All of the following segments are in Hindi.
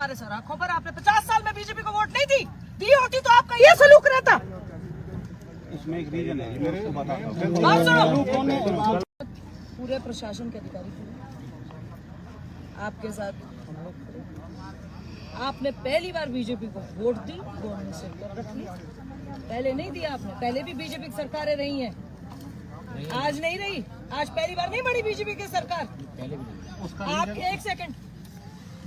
हमारे सर आंखों पर आपने 50 साल में बीजेपी को वोट नहीं दी होती तो आपका ये सलूक रहता। इसमें एक रीजन है, मैं उसको बताता हूं। पूरे प्रशासन के अधिकारी आपके साथ आपने पहली बार बीजेपी को वोट दी, गवर्नमेंट से रख लिया। पहले नहीं दिया आपने, पहले भी बीजेपी की सरकारें रही हैं, आज नहीं रही, आज पहली बार नहीं बढ़ी बीजेपी की सरकार। आपके एक सेकंड,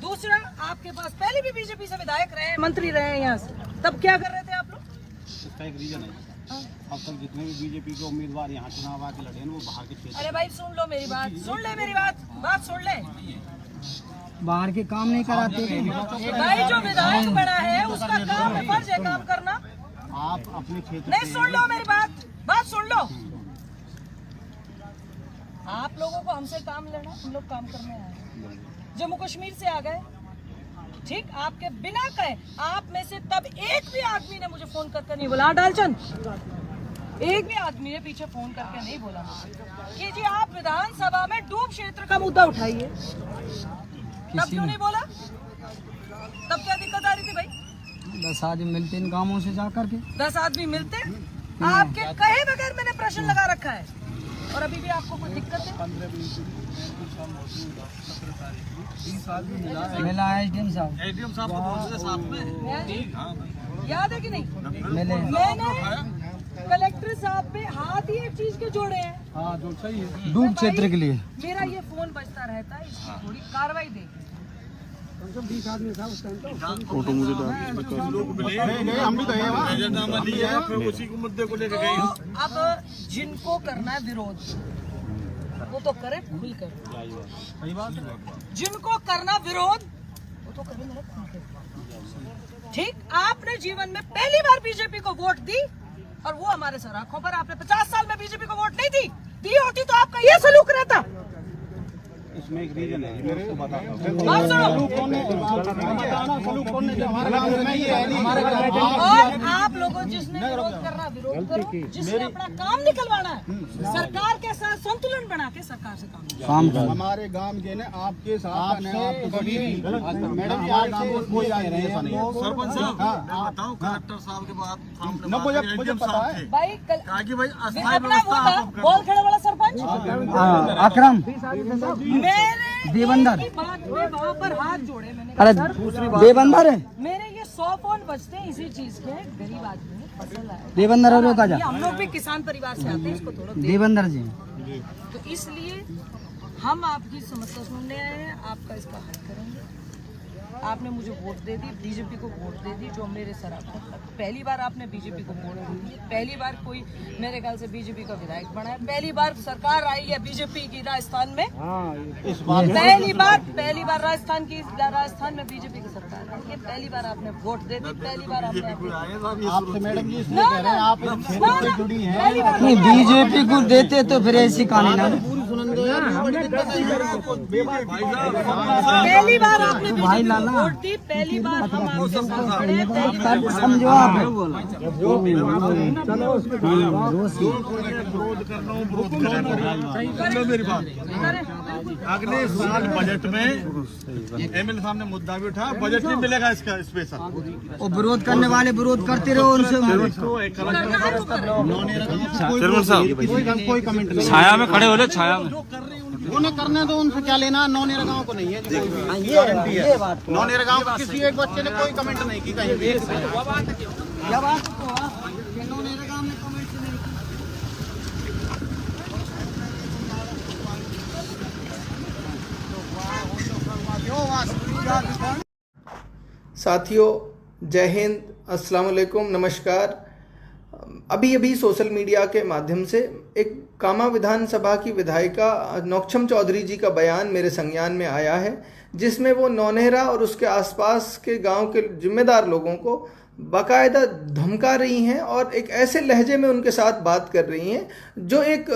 दूसरा आपके पास पहले भी बीजेपी से विधायक रहे, मंत्री रहे यहाँ से, तब क्या कर रहे थे आप लोग? इसका एक रीजन है, अब तक जितने भी बीजेपी के उम्मीदवार यहाँ चुनाव आके लड़े हैं वो बाहर के क्षेत्र। अरे भाई सुन लो मेरी बात, सुन ले मेरी बात सुन ले। बाहर के काम नहीं कराते थे भाई जो विधायक बना है उसका काम है, फर्ज है काम करना। आप अपने क्षेत्र नहीं सुन लो मेरी बात सुन लो। आप लोगों को हमसे काम लेना, हम लोग काम करने आए, जम्मू कश्मीर से आ गए, ठीक, आपके बिना कहे। आप में से तब एक भी आदमी ने मुझे फोन करके नहीं बोला, डालचंद, एक भी आदमी ने पीछे फोन करके नहीं बोला कि जी आप विधानसभा में डूब क्षेत्र का मुद्दा उठाइए। तब क्यों नहीं बोला? तब क्या दिक्कत आ रही थी भाई? 10 आदमी मिलते इन गांवों से जा करके, 10 आदमी मिलते, आपके कहे बगैर मैंने प्रश्न लगा रखा है, और अभी भी आपको कोई दिक्कत है? 15-20 मिला एसडीएम साहब, एडीएम साहब को बोलते साथ में याद है कि नहीं? मिले। मैंने कलेक्टर साहब पे हाथ ही एक चीज के जोड़े हैं। हाँ जो सही है, डूब क्षेत्र के लिए मेरा ये फोन बजता रहता है, इसकी थोड़ी कार्रवाई देखिए। फोटो मुझे नहीं हम भी गए वहाँ, फिर उसी को मुद्दे को लेकर गए। तो अब जिनको करना है विरोध वो तो करे खुल कर, सही बात है। जिनको करना विरोध वो तो करे मेरे खुल कर। ठीक, आपने जीवन में पहली बार बीजेपी को वोट दी, और वो हमारे सर आंखों पर आपने 50 साल में बीजेपी को वोट नहीं दी होती तो आपका ये सलूक रहता। इसमें एक रीजन है, मैं उसको बताता हूं। और आप लोगों जिसने विरोध करना विरोध करो, जिसने अपना काम निकलवाना है सरकार के साथ संतुलन बना के सरकार से काम हमारे गांव के ने आपके साथ मैडम कोई आए रहे हैं सरपंच साहब, बताओ कलेक्टर साहब के बाद भाई भाई अपना वो था बोल खड़े वाला सरपंच अकरम मेरे देवंदर, बात में वहाँ पर हाथ जोड़े मैंने। अरे देवंदर है, मेरे ये 100 फोन बजते हैं इसी चीज के, गरीब आदमी फसल है, देवंदर और रोका जा, हम लोग भी किसान परिवार से आते हैं, इसको थोड़ा देवंदर जी। तो इसलिए हम आपकी समस्या सुनने आए हैं, आपका इसका हल करेंगे। आपने मुझे वोट दे दी, बीजेपी को वोट दे दी, जो मेरे सर आंखों पर पहली बार आपने बीजेपी को वोट दी, पहली बार कोई मेरे ख्याल से बीजेपी का विधायक बना है, पहली बार सरकार आई है बीजेपी की राजस्थान में, पहली बार राजस्थान में बीजेपी की सरकार आई है, पहली बार आपने वोट दे दी, पहली बार आपसे मैडम जी इसलिए कह रहे हैं आप इस क्षेत्र से जुड़ी हैं। नहीं बीजेपी को देते तो फिर ऐसी कहानी ना, पहली बार आपने भाई लाला वोट दी, पहली बार हम आपसे मांगते हैं, पहली बार समझो आप। मेरी बात, अगले साल बजट में एमएलए साहब ने मुद्दा भी उठा, बजट नहीं मिलेगा इसका स्पेशल, और विरोध करने वाले विरोध करते रहो उनसे। कोई कमेंट नहीं, छाया में खड़े हो ले, छाया में उन्हें करने दो, उनसे क्या लेना। नौनेरा गांव को नहीं है, गारंटी है। नौनेरा गांव को किसी एक बच्चे ने कोई कमेंट नहीं की कहीं भी। साथियों जय हिंद, अस्सलाम वालेकुम, नमस्कार। अभी सोशल मीडिया के माध्यम से एक कामा विधानसभा की विधायिका नौक्षम चौधरी जी का बयान मेरे संज्ञान में आया है, जिसमें वो नौनेरा और उसके आसपास के गांव के जिम्मेदार लोगों को बाकायदा धमका रही हैं और एक ऐसे लहजे में उनके साथ बात कर रही हैं जो एक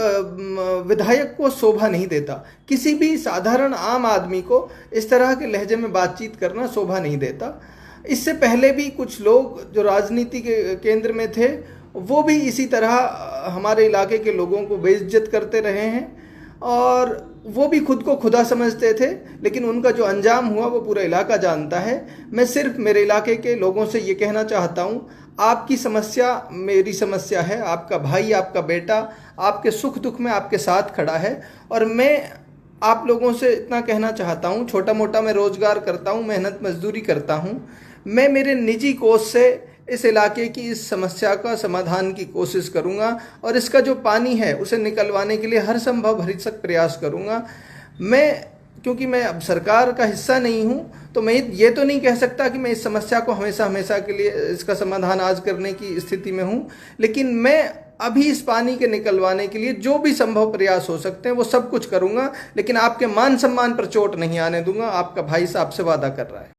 विधायक को शोभा नहीं देता। किसी भी साधारण आम आदमी को इस तरह के लहजे में बातचीत करना शोभा नहीं देता। इससे पहले भी कुछ लोग जो राजनीति के केंद्र में थे वो भी इसी तरह हमारे इलाके के लोगों को बेइज्जत करते रहे हैं, और वो भी खुद को खुदा समझते थे, लेकिन उनका जो अंजाम हुआ वो पूरा इलाका जानता है। मैं सिर्फ मेरे इलाके के लोगों से ये कहना चाहता हूँ, आपकी समस्या मेरी समस्या है, आपका भाई, आपका बेटा आपके सुख दुख में आपके साथ खड़ा है। और मैं आप लोगों से इतना कहना चाहता हूँ, छोटा मोटा मैं रोज़गार करता हूँ, मेहनत मजदूरी करता हूँ, मैं मेरे निजी कोष से इस इलाके की इस समस्या का समाधान की कोशिश करूंगा और इसका जो पानी है उसे निकलवाने के लिए हर संभव भरसक प्रयास करूंगा। क्योंकि मैं अब सरकार का हिस्सा नहीं हूं, तो मैं ये तो नहीं कह सकता कि मैं इस समस्या को हमेशा के लिए इसका समाधान आज करने की स्थिति में हूं, लेकिन मैं अभी इस पानी के निकलवाने के लिए जो भी संभव प्रयास हो सकते हैं वो सब कुछ करूंगा, लेकिन आपके मान सम्मान पर चोट नहीं आने दूंगा। आपका भाई साहब से वादा कर रहा है।